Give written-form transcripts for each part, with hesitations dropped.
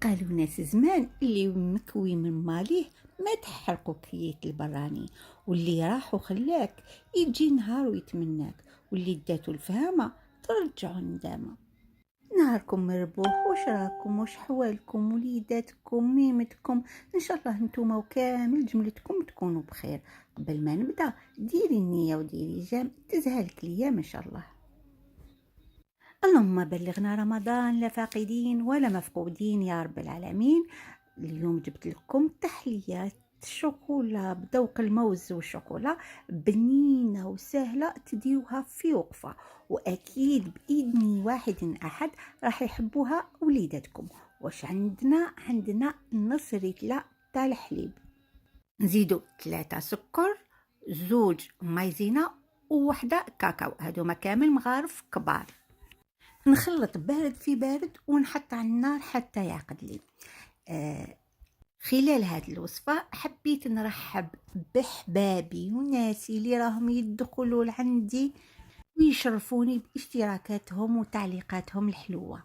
قالوا ناس زمان اللي مكوي من ماليه ما تحرقوا كيات البراني، واللي راح وخلاك يجي نهار ويتمناك، واللي داتو الفهامة ترجعوا ندامة. نهاركم مربوح، وش راكم وش حوالكم وليداتكم ميمتكم؟ ان شاء الله نتوما وكامل جملتكم تكونوا بخير. قبل ما نبدا ديري النية وديري جام تزهلك الايام ان شاء الله. اللهم بلغنا رمضان لا فاقدين ولا مفقودين يا رب العالمين. اليوم جبت لكم تحليات شوكولا بذوق الموز والشوكولا، بنينة وسهلة تديروها في وقفة، وأكيد بإذن واحد أحد راح يحبوها وليداتكم. واش عندنا نص ريتلة تاع الحليب، نزيدو 3 سكر، 2 مايزينا ووحدة كاكاو، هادوما كامل مغارف كبار. نخلط بارد في بارد ونحط على النار حتى يعقد لي. خلال هذه الوصفة حبيت نرحب بحبابي وناسي اللي راهم يدخلوا لعندي ويشرفوني باشتراكاتهم وتعليقاتهم الحلوة.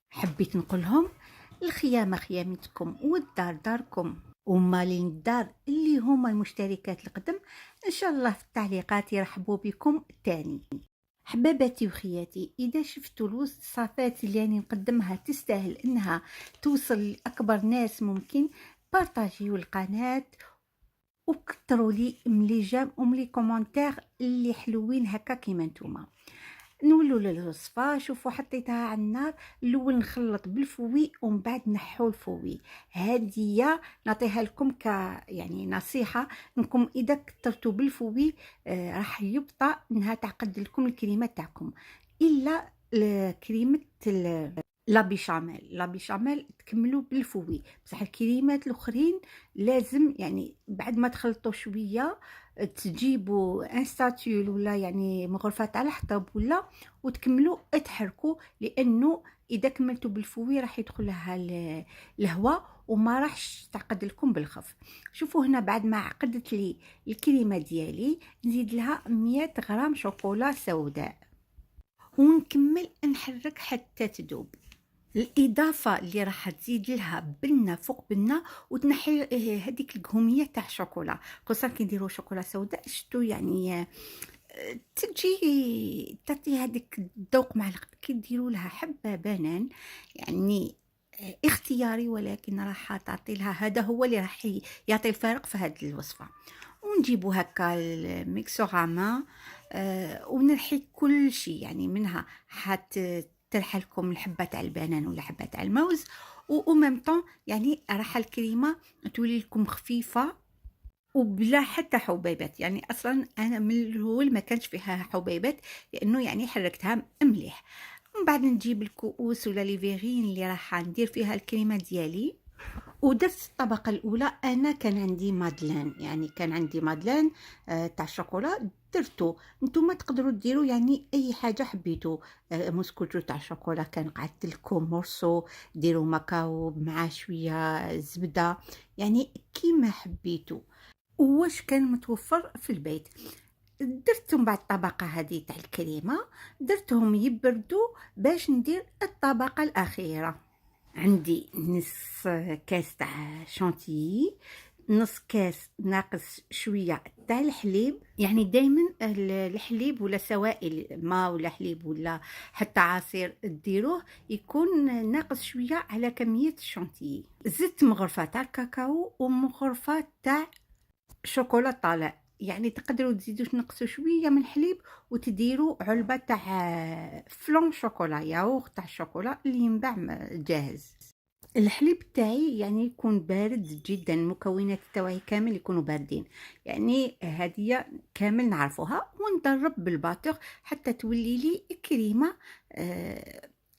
حبيت نقولهم الخيامة خيامتكم والدار داركم، ومالين الدار اللي هما المشتركات القدم ان شاء الله في التعليقات يرحبوا بكم تاني. حباباتي وخياتي، اذا شفتوا الوصفات اللي يعني نقدمها تستاهل انها توصل لاكبر ناس ممكن، بارطاجيو القناه وكتروا لي ملي جام وملي كومونتير اللي حلوين هكا كيما نتوما. نولوا للوصفه، شوفوا حطيتها على النار، الاول نخلط بالفوي ومن بعد نحو الفوي. هادية نعطيها لكم يعني نصيحه انكم اذا كثرتوا بالفوي راح يبطأ انها تعقد لكم الكريمه تاعكم، الا كريمه لا بيشاميل تكملوا بالفوي، بصح الكريمات الاخرين لازم يعني بعد ما تخلطوا شويه تجيبوا ان ستاتيول ولا يعني مغرفه تاع الحطب ولا وتكملوا تحركوا، لانه اذا كملتوا بالفوي راح يدخل لها الهواء وما راحش تعقد لكم بالخف. شوفوا هنا بعد ما عقدت لي الكريمه ديالي نزيد لها 100 غرام شوكولا سوداء ونكمل نحرك حتى تذوب. الإضافة اللي راح تزيد لها بنة فوق بنة وتنحي هذيك القهومية تاع الشوكولا، خصوصا كي نديرو شوكولا سوداء شتو يعني تجي تعطي هذيك الذوق مع كي ديروا لها حبة بنان يعني اختياري، ولكن راح تعطي لها، هذا هو اللي راح يعطي الفارق في هذه الوصفة. ونجيبو هكا الميكسوغاما ونرحي كل شيء يعني منها حتى ترحى لكم الحبة تاع البنان ولا حبة تاع الموز، و ميم طون يعني راح الكريمة تولي لكم خفيفة وبلا حتى حبيبات. يعني اصلا انا من الاول ما كانش فيها حبيبات لانه يعني حركتها مليح. ومن بعد نجيب الكؤوس ولا لي فيغين اللي راح ندير فيها الكريمه ديالي. ودرت الطبقه الاولى انا كان عندي مادلين، يعني كان عندي مادلين تاع الشوكولا درتو. نتوما تقدروا ديروا يعني اي حاجه حبيتو، موسكوتو تاع الشوكولا كان قعدت لكم مورسو، ديروا ماكاو مع شويه زبده، يعني كيما حبيتو واش كان متوفر في البيت. درتهم بعد الطبقة هذه تاع الكريمة، درتهم يبردوا باش ندير الطبقة الأخيرة. عندي نص كاس تاع شانتيي، نص كاس ناقص شوية تاع الحليب، يعني دايما الحليب ولا سوائل ماء ولا حليب ولا حتى عصير ديروه يكون ناقص شوية على كمية الشانتيي. زدت مغرفة تاع الكاكاو ومغرفة تاع شوكولا طالع، يعني تقدروا تزيدوا تنقصوا شويه من الحليب وتديروا علبه تاع فلون شوكولا ياغور تاع الشوكولا اللي ينباع جاهز. الحليب تاعي يعني يكون بارد جدا، المكونات تاعي كامل يكونوا باردين، يعني هذه كامل نعرفوها. وندرب بالباتور حتى تولي لي كريمه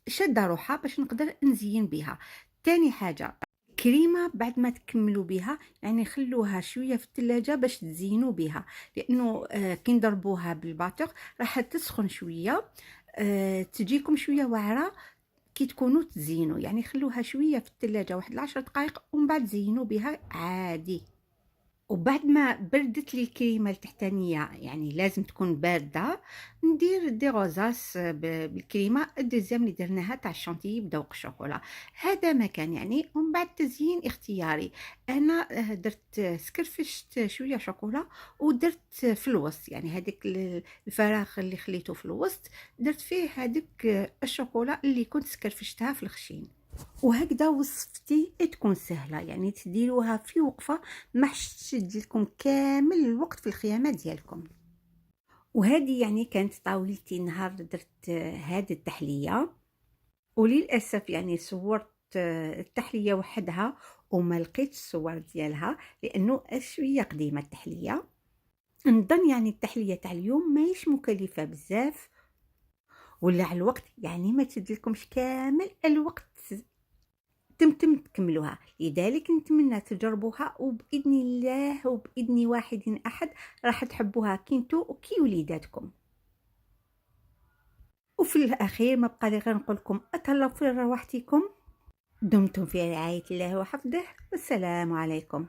شاده روحها باش نقدر نزين بها. تاني حاجه كريمه بعد ما تكملوا بها يعني خلوها شويه في الثلاجه باش تزينوا بها، لانه كي نضربوها بالباتور راح تسخن شويه، تجيكم شويه واعره كي تكونوا تزينوا، يعني خلوها شويه في الثلاجه واحد 10 دقائق ومن بعد زينوا بها عادي. وبعد ما بردت لي الكريمة التحتانية، يعني لازم تكون باردة، ندير دي غوزاس بالكريمة. الدوزيام اللي درناها تاع الشونتيي بذوق الشوكولا. هذا ما كان يعني. ومن بعد تزيين اختياري. أنا درت سكرفشت شوية شوكولا، ودرت في الوسط يعني هذاك الفراغ اللي خليته في الوسط، درت فيه هذيك الشوكولا اللي كنت سكرفشتها في الخشين. وهكذا وصفتي تكون سهلة، يعني تديروها في وقفة، ما حش تشد لكم كامل الوقت في الخيامة ديالكم. وهذه يعني كانت طاولتي نهار درت هذه التحلية. وللأسف يعني صورت التحلية وحدها وما لقيتش الصور ديالها، لأنه شوية قديمة التحلية. نظن يعني التحلية تاع اليوم ماهيش مكلفة بزاف، ولا على الوقت يعني ما تشدلكمش كامل الوقت تمتم تكملوها. لذلك نتمنى تجربوها، وبإذن الله وبإذن واحد أحد راح تحبوها كنتو وكي وليداتكم. وفي الأخير ما بقى لي غير نقول لكم أتهلاو في رواحتكم، دمتم في رعاية الله وحفظه، والسلام عليكم.